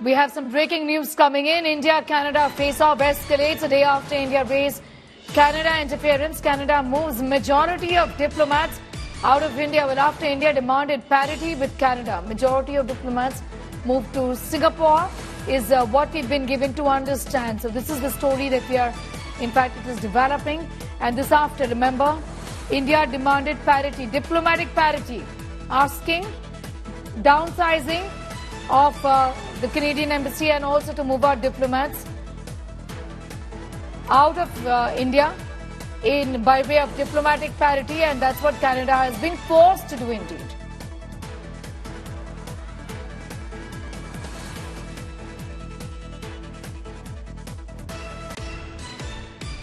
We have some breaking news coming in. India-Canada face-off escalates a day after India raised Canada interference. Canada moves majority of diplomats out of India. Well, after India demanded parity with Canada, majority of diplomats moved to Singapore is what we've been given to understand. So this is the story that we are, in fact, it is developing. And this after, remember, India demanded parity, diplomatic parity, asking downsizing of the Canadian embassy and also to move our diplomats out of India by way of diplomatic parity, and that's what Canada has been forced to do indeed.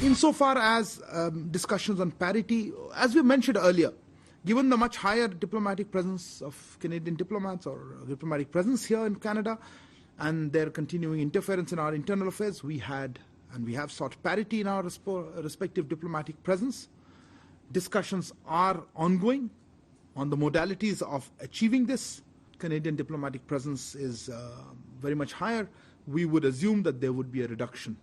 Insofar as discussions on parity, as we mentioned earlier, given the much higher diplomatic presence of Canadian diplomats or diplomatic presence here in Canada and their continuing interference in our internal affairs, we had and we have sought parity in our respective diplomatic presence. Discussions are ongoing on the modalities of achieving this. Canadian diplomatic presence is very much higher. We would assume that there would be a reduction.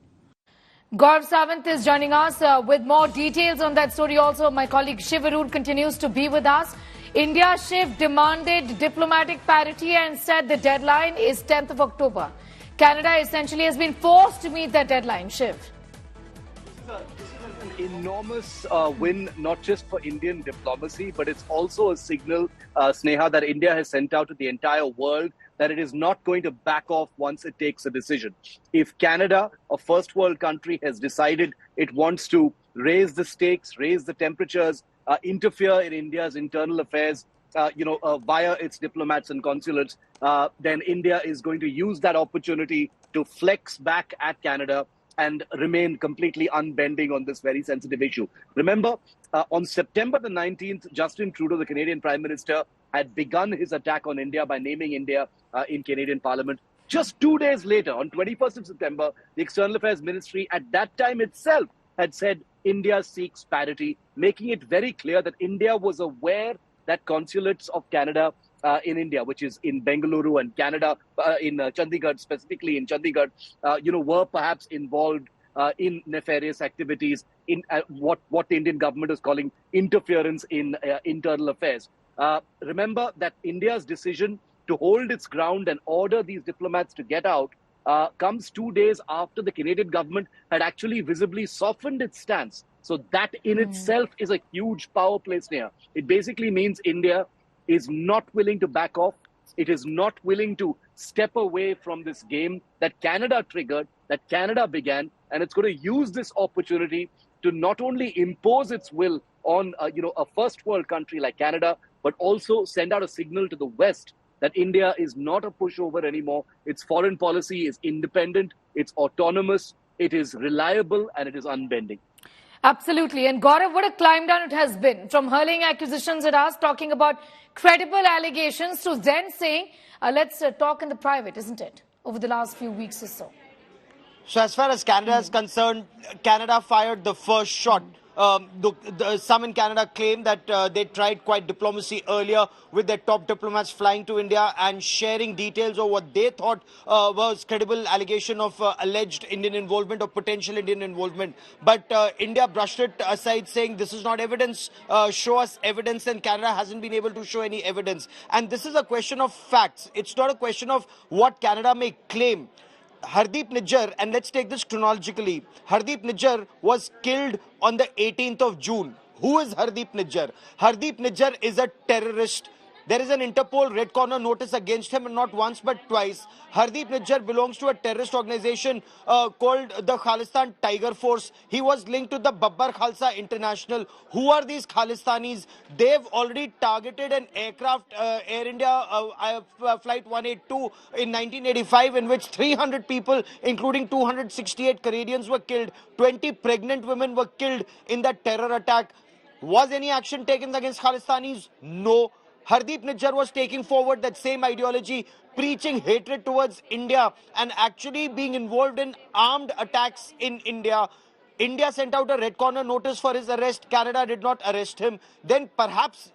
Gaurav Sawant is joining us with more details on that story. Also, my colleague Shiv Arun continues to be with us. India, Shiv, demanded diplomatic parity and said the deadline is 10th of October. Canada essentially has been forced to meet that deadline. Shiv. This is an enormous win, not just for Indian diplomacy, but it's also a signal, Sneha, that India has sent out to the entire world that it is not going to back off once it takes a decision. If Canada, a first world country, has decided it wants to raise the stakes, raise the temperatures, interfere in India's internal affairs, via its diplomats and consulates, then India is going to use that opportunity to flex back at Canada and remain completely unbending on this very sensitive issue. Remember, on September the 19th, Justin Trudeau, the Canadian Prime Minister, had begun his attack on India by naming India in Canadian Parliament. Just 2 days later, on 21st of September, the External Affairs Ministry at that time itself had said India seeks parity, making it very clear that India was aware that consulates of Canada in India, which is in Bengaluru and Canada, in Chandigarh, specifically in Chandigarh, were perhaps involved in nefarious activities, in what the Indian government is calling interference in internal affairs. Remember that India's decision to hold its ground and order these diplomats to get out comes 2 days after the Canadian government had actually visibly softened its stance. So that in itself is a huge power play here. It basically means India is not willing to back off. It is not willing to step away from this game that Canada triggered, that Canada began, and it's going to use this opportunity to not only impose its will on a first world country like Canada, but also send out a signal to the West that India is not a pushover anymore. Its foreign policy is independent, it's autonomous, it is reliable, and it is unbending. Absolutely. And Gaurav, what a climb down it has been. From hurling accusations at us, talking about credible allegations, to then saying, let's talk in the private, isn't it? Over the last few weeks or so. So as far as Canada is concerned, Canada fired the first shot. Some in Canada claim that they tried quiet diplomacy earlier with their top diplomats flying to India and sharing details of what they thought was credible allegation of alleged Indian involvement or potential Indian involvement. But India brushed it aside, saying this is not evidence, show us evidence, and Canada hasn't been able to show any evidence. And this is a question of facts. It's not a question of what Canada may claim. Hardeep Nijjar, and let's take this chronologically, Hardeep Nijjar was killed on the 18th of June. Who is Hardeep Nijjar? Hardeep Nijjar is a terrorist. There is an Interpol red corner notice against him, and not once but twice. Hardeep Nijjar belongs to a terrorist organization called the Khalistan Tiger Force. He was linked to the Babbar Khalsa International. Who are these Khalistanis? They've already targeted an aircraft, Air India Flight 182 in 1985, in which 300 people, including 268 Canadians, were killed. 20 pregnant women were killed in that terror attack. Was any action taken against Khalistanis? No. Hardeep Nijjar was taking forward that same ideology, preaching hatred towards India and actually being involved in armed attacks in India. India sent out a red corner notice for his arrest. Canada did not arrest him. Then perhaps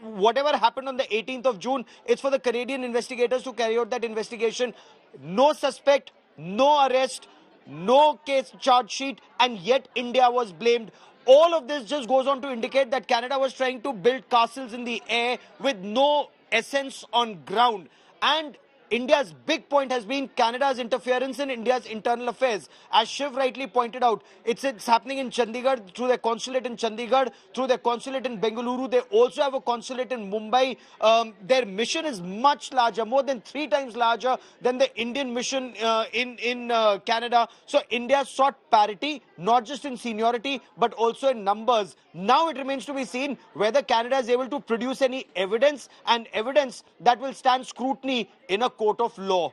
whatever happened on the 18th of June, it's for the Canadian investigators to carry out that investigation. no suspect, no arrest, no case charge sheet, and yet India was blamed. All of this just goes on to indicate that Canada was trying to build castles in the air with no essence on ground. And India's big point has been Canada's interference in India's internal affairs. As Shiv rightly pointed out, it's happening in Chandigarh through their consulate in Chandigarh, through their consulate in Bengaluru. They also have a consulate in Mumbai. Their mission is much larger, more than 3 times larger than the Indian mission in Canada. So India sought parity, not just in seniority, but also in numbers. Now it remains to be seen whether Canada is able to produce any evidence, and evidence that will stand scrutiny in a court of law.